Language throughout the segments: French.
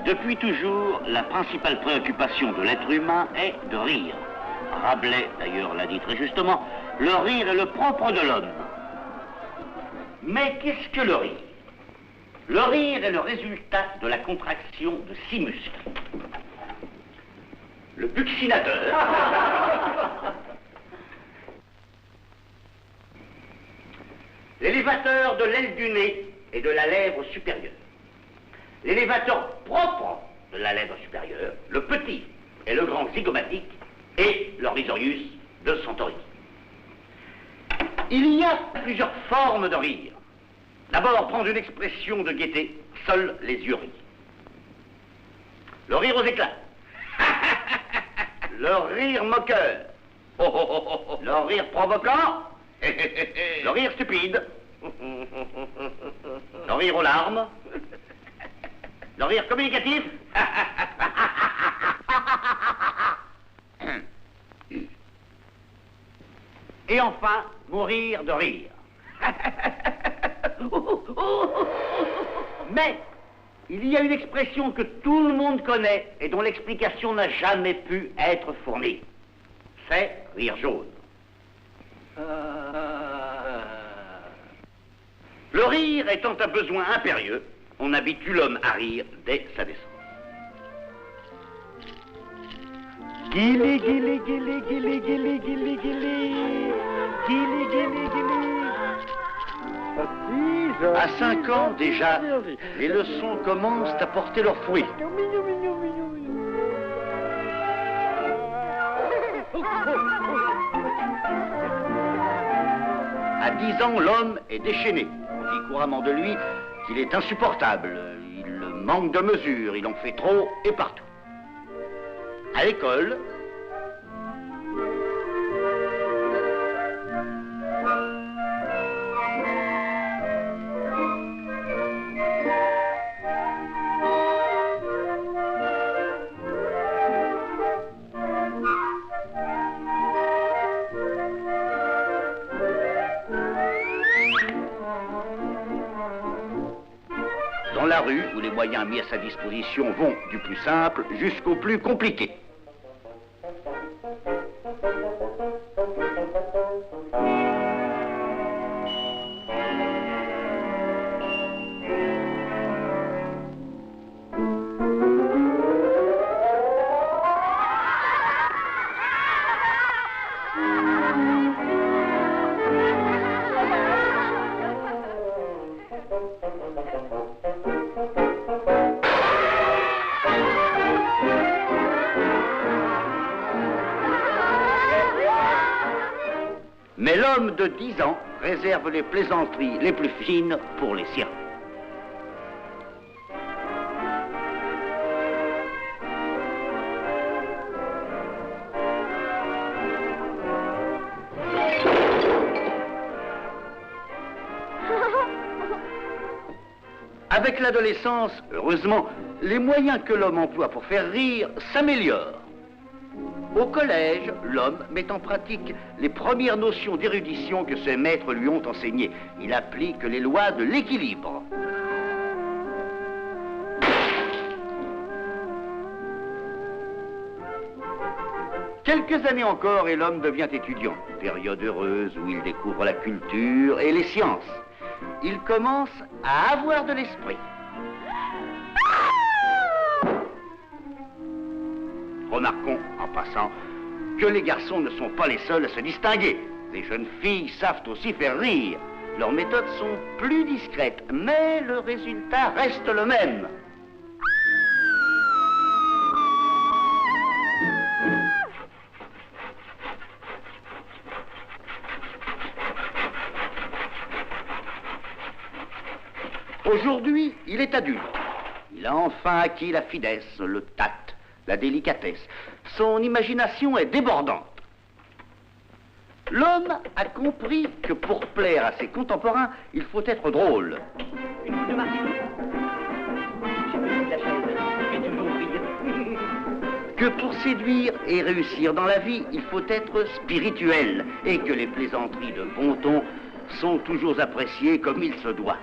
Depuis toujours, la principale préoccupation de l'être humain est de rire. Rabelais, d'ailleurs, l'a dit très justement, le rire est le propre de l'homme. Mais qu'est-ce que le rire? Le rire est le résultat de la contraction de 6 muscles. Le buccinateur, l'élévateur de l'aile du nez et de la lèvre supérieure, l'élévateur propre de la lèvre supérieure, le petit et le grand zygomatique et l'orisorius de Centauri. Il y a plusieurs formes de rire. D'abord, prendre une expression de gaieté, seuls les yeux rient. Le rire aux éclats. Le rire moqueur. Le rire provoquant. Le rire stupide. Le rire aux larmes. Le rire communicatif. Et enfin, mourir de rire. Mais il y a une expression que tout le monde connaît et dont l'explication n'a jamais pu être fournie. C'est rire jaune. Le rire étant un besoin impérieux, on habitue l'homme à rire dès sa naissance. Guili, guili, guili, guili, guili, guili, guili. Guili, guili, guili. À 5 ans déjà, les leçons commencent à porter leurs fruits. À 10 ans, l'homme est déchaîné. On dit couramment de lui qu'il est insupportable. Il manque de mesure, il en fait trop et partout. À l'école, dans la rue, où les moyens mis à sa disposition vont du plus simple jusqu'au plus compliqué. Mais l'homme de 10 ans réserve les plaisanteries les plus fines pour les siens. Avec l'adolescence, heureusement, les moyens que l'homme emploie pour faire rire s'améliorent. Au collège, l'homme met en pratique les premières notions d'érudition que ses maîtres lui ont enseignées. Il applique les lois de l'équilibre. Quelques années encore et l'homme devient étudiant. Période heureuse où il découvre la culture et les sciences. Il commence à avoir de l'esprit. Remarquons, en passant, que les garçons ne sont pas les seuls à se distinguer. Les jeunes filles savent aussi faire rire. Leurs méthodes sont plus discrètes, mais le résultat reste le même. Aujourd'hui, il est adulte. Il a enfin acquis la finesse, le tact, la délicatesse. Son imagination est débordante. L'homme a compris que pour plaire à ses contemporains, il faut être drôle. Une boule de martini. Que pour séduire et réussir dans la vie, il faut être spirituel et que les plaisanteries de bon ton sont toujours appréciées comme il se doit.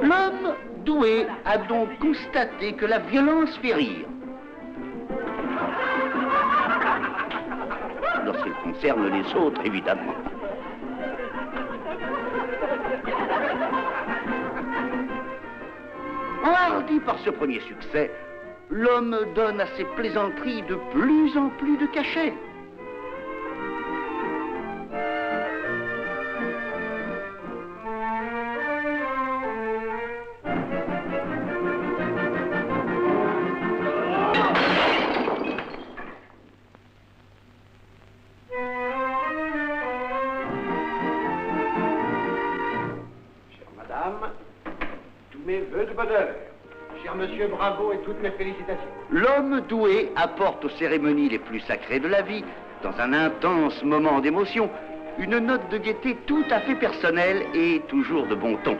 L'homme doué a donc constaté que la violence fait rire. Lorsqu'elle concerne les autres, évidemment. Enhardi par ce premier succès, l'homme donne à ses plaisanteries de plus en plus de cachet. Monsieur, bravo et toutes mes félicitations. L'homme doué apporte aux cérémonies les plus sacrées de la vie, dans un intense moment d'émotion, une note de gaieté tout à fait personnelle et toujours de bon ton.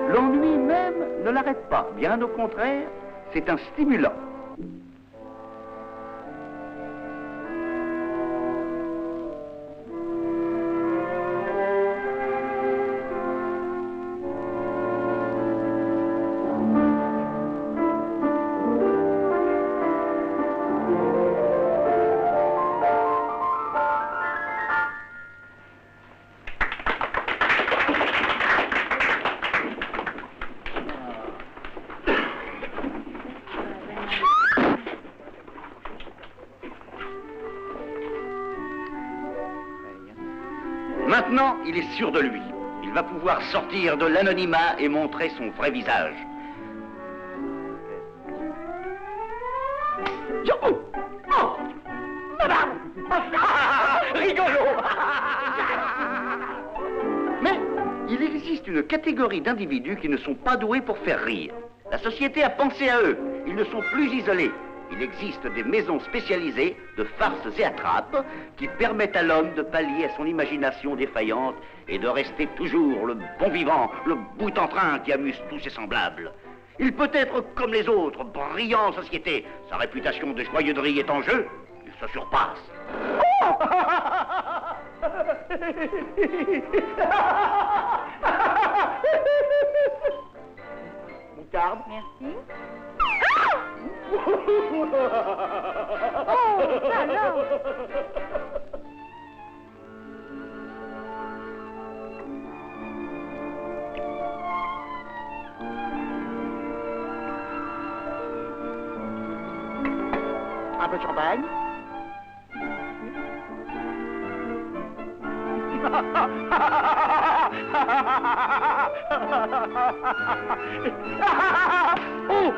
L'ennui même ne l'arrête pas, bien au contraire, c'est un stimulant. Maintenant, il est sûr de lui. Il va pouvoir sortir de l'anonymat et montrer son vrai visage. Oh, oh, madame, rigolo. Mais il existe une catégorie d'individus qui ne sont pas doués pour faire rire. La société a pensé à eux. Ils ne sont plus isolés. Il existe des maisons spécialisées de farces et attrapes qui permettent à l'homme de pallier à son imagination défaillante et de rester toujours le bon vivant, le bout en train qui amuse tous ses semblables. Il peut être comme les autres, brillant en société. Sa réputation de joyeuserie est en jeu, il se surpasse. Moutarde. Merci. Oh, alors. Un peu de champagne. Oh!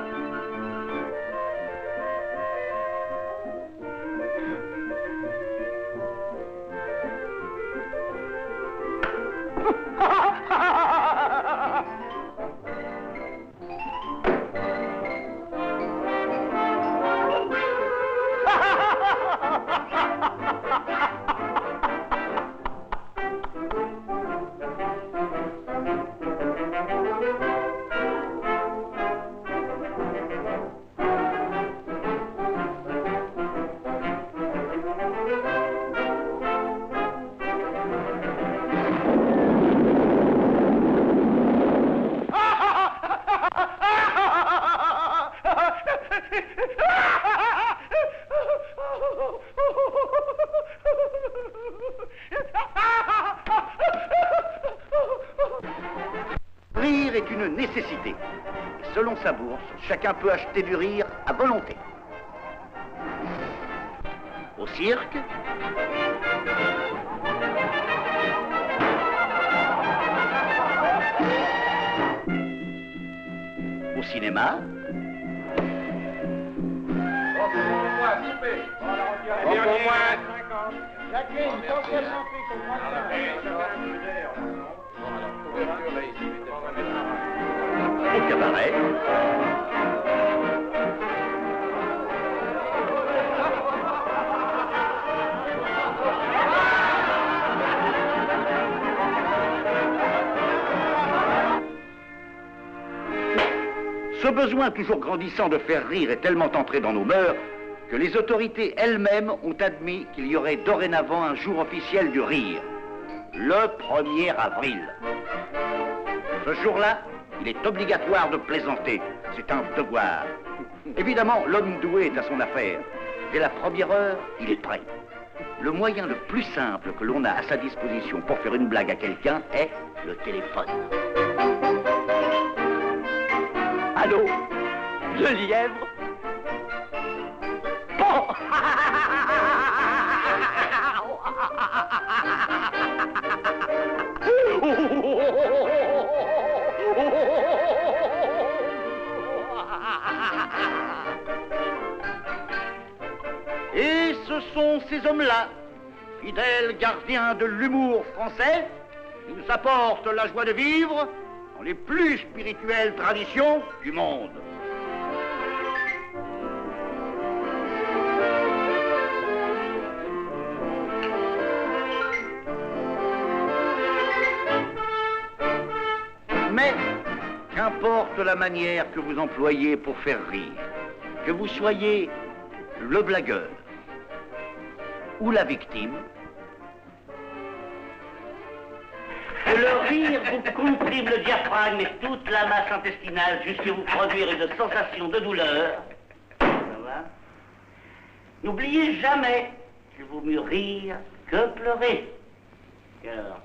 Rire est une nécessité. Et selon sa bourse, chacun peut acheter du rire à volonté. Au cirque, au cinéma, au cabaret, besoin toujours grandissant de faire rire est tellement entré dans nos mœurs que les autorités elles-mêmes ont admis qu'il y aurait dorénavant un jour officiel du rire, le 1er avril. Ce jour-là, il est obligatoire de plaisanter. C'est un devoir. Évidemment, l'homme doué est à son affaire. Dès la première heure, il est prêt. Le moyen le plus simple que l'on a à sa disposition pour faire une blague à quelqu'un est le téléphone. Allô? Le lièvre? Bon! Et ce sont ces hommes-là, fidèles gardiens de l'humour français, qui nous apportent la joie de vivre dans les plus spirituelles traditions du monde. Mais qu'importe la manière que vous employez pour faire rire, que vous soyez le blagueur ou la victime, le rire vous comprime le diaphragme et toute la masse intestinale jusqu'à vous produire une sensation de douleur. Ça va? N'oubliez jamais qu'il vaut mieux rire que pleurer. Car...